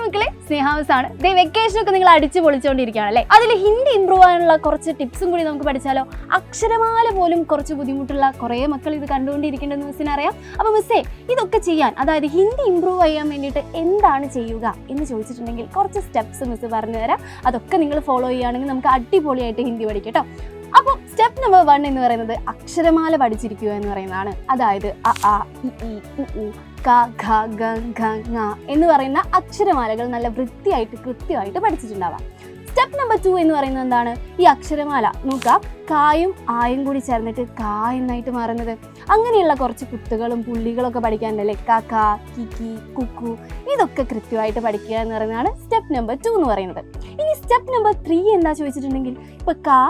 മക്കളെ, സ്നേഹാവസ് ആണ്. വെക്കേഷൻ ഒക്കെ നിങ്ങൾ അടിച്ചു പൊളിച്ചുകൊണ്ടിരിക്കുകയാണല്ലേ. അതിൽ ഹിന്ദി ഇംപ്രൂവ് ആകാനുള്ള കുറച്ച് ടിപ്സും കൂടി നമുക്ക് പഠിച്ചാലോ. അക്ഷരമാല പോലും കുറച്ച് ബുദ്ധിമുട്ടുള്ള കുറേ മക്കൾ ഇത് കണ്ടുകൊണ്ടിരിക്കേണ്ടെന്ന് മിസ്സിന് അറിയാം. അപ്പോൾ മിസ്സേ, ഇതൊക്കെ ചെയ്യാൻ, അതായത് ഹിന്ദി ഇംപ്രൂവ് ചെയ്യാൻ വേണ്ടിയിട്ട് എന്താണ് ചെയ്യുക എന്ന് ചോദിച്ചിട്ടുണ്ടെങ്കിൽ കുറച്ച് സ്റ്റെപ്സ് മിസ് പറഞ്ഞു തരാം. അതൊക്കെ നിങ്ങൾ ഫോളോ ചെയ്യുകയാണെങ്കിൽ നമുക്ക് അടിപൊളിയായിട്ട് ഹിന്ദി പഠിക്കാം കേട്ടോ. അപ്പോൾ സ്റ്റെപ്പ് നമ്പർ 1 എന്ന് പറയുന്നത് അക്ഷരമാല പഠിച്ചിരിക്കുക എന്ന് പറയുന്നതാണ്. അതായത് അ ആ ഇ ഈ ഉ ഊ ക ഖ ഗ ഘ ങ എന്ന് പറയുന്ന അക്ഷരമാലകൾ നല്ല വൃത്തിയായിട്ട് കൃത്യമായിട്ട് പഠിച്ചിട്ടുണ്ടാവാം. സ്റ്റെപ്പ് നമ്പർ 2 എന്ന് പറയുന്നത് എന്താണ്? ഈ അക്ഷരമാല നോക്കുക, കായും ആയും കൂടി ചേർന്നിട്ട് കാ എന്നായിട്ട് മാറുന്നത്. അങ്ങനെയുള്ള കുറച്ച് കുത്തുകളും പുള്ളികളൊക്കെ പഠിക്കാനുണ്ടല്ലേ. ക ക കി കി കുക്കു, ഇതൊക്കെ കൃത്യമായിട്ട് പഠിക്കുക എന്ന് പറയുന്നതാണ് സ്റ്റെപ്പ് നമ്പർ 2 എന്ന് പറയുന്നത്. ഇനി സ്റ്റെപ്പ് നമ്പർ 3 എന്താ ചോദിച്ചിട്ടുണ്ടെങ്കിൽ, ഇപ്പൊ ക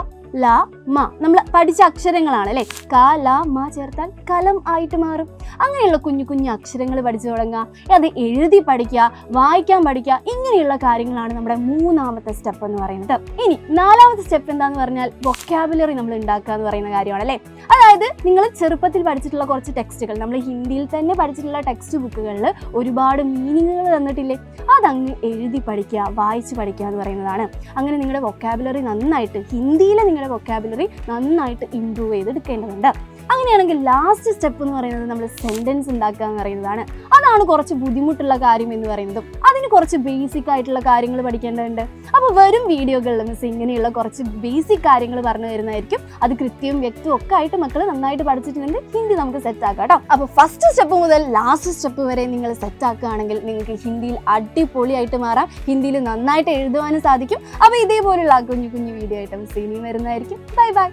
ല മ നമ്മൾ പഠിച്ച അക്ഷരങ്ങളാണ് അല്ലേ. ക ല മ ചേർത്താൽ കലം ആയിട്ട് മാറും. അങ്ങനെയുള്ള കുഞ്ഞു കുഞ്ഞു അക്ഷരങ്ങൾ പഠിച്ചു തുടങ്ങുക, അത് എഴുതി പഠിക്കുക, വായിക്കാൻ പഠിക്കുക. ഇങ്ങനെയുള്ള കാര്യങ്ങളാണ് നമ്മുടെ 3ാമത്തെ സ്റ്റെപ്പ് എന്ന് പറയുന്നത്. ഇനി 4ാമത്തെ സ്റ്റെപ്പ് എന്താന്ന് പറഞ്ഞാൽ വൊക്കാബുലറി നമ്മൾ ഉണ്ടാക്കുക എന്ന് പറയുന്ന കാര്യമാണ് അല്ലേ. അതായത് നിങ്ങൾ ചെറുപ്പത്തിൽ പഠിച്ചിട്ടുള്ള കുറച്ച് ടെക്സ്റ്റുകൾ, നമ്മൾ ഹിന്ദിയിൽ തന്നെ പഠിച്ചിട്ടുള്ള ടെക്സ്റ്റ് ബുക്കുകളിൽ ഒരുപാട് മീനിങ്ങുകൾ തന്നിട്ടില്ലേ, അതങ്ങ് എഴുതി പഠിക്കുക, വായിച്ച് പഠിക്കുക എന്ന് പറയുന്നതാണ്. അങ്ങനെ നിങ്ങളുടെ വൊക്കാബുലറി നന്നായിട്ട്, ഹിന്ദിയിലെ നിങ്ങളുടെ വൊക്കാബുലറി നന്നായിട്ട് ഇംപ്രൂവ് ചെയ്തെടുക്കേണ്ടതുണ്ട്. അങ്ങനെയാണെങ്കിൽ ലാസ്റ്റ് സ്റ്റെപ്പ് എന്ന് പറയുന്നത് നമ്മൾ സെന്റൻസ് ഉണ്ടാക്കുക എന്ന് പറയുന്നതാണ്. അതാണ് കുറച്ച് ബുദ്ധിമുട്ടുള്ള കാര്യം എന്ന് പറയുന്നതും. അതിന് കുറച്ച് ബേസിക് ആയിട്ടുള്ള കാര്യങ്ങൾ പഠിക്കേണ്ടതുണ്ട്. അപ്പോൾ വരും വീഡിയോകളിൽ മിസ് ഇങ്ങനെയുള്ള കുറച്ച് ബേസിക് കാര്യങ്ങൾ പറഞ്ഞു തരുന്നതായിരിക്കും. അത് കൃത്യവും വ്യക്തവും ഒക്കെ ആയിട്ട് മക്കൾ നന്നായിട്ട് പഠിച്ചിട്ടുണ്ടെങ്കിൽ ഹിന്ദി നമുക്ക് സെറ്റ് ആക്കാം കേട്ടോ. അപ്പോൾ ഫസ്റ്റ് സ്റ്റെപ്പ് മുതൽ ലാസ്റ്റ് സ്റ്റെപ്പ് വരെ നിങ്ങൾ സെറ്റ് ആക്കുകയാണെങ്കിൽ നിങ്ങൾക്ക് ഹിന്ദിയിൽ അടിപൊളിയായിട്ട് മാറാം. ഹിന്ദിയിൽ നന്നായിട്ട് എഴുതുവാനും സാധിക്കും. അപ്പോൾ ഇതേപോലുള്ള കുഞ്ഞു കുഞ്ഞു വീഡിയോ ആയിട്ട് മിസ് ഇനിയും വരുന്നതായിരിക്കും. Bye bye.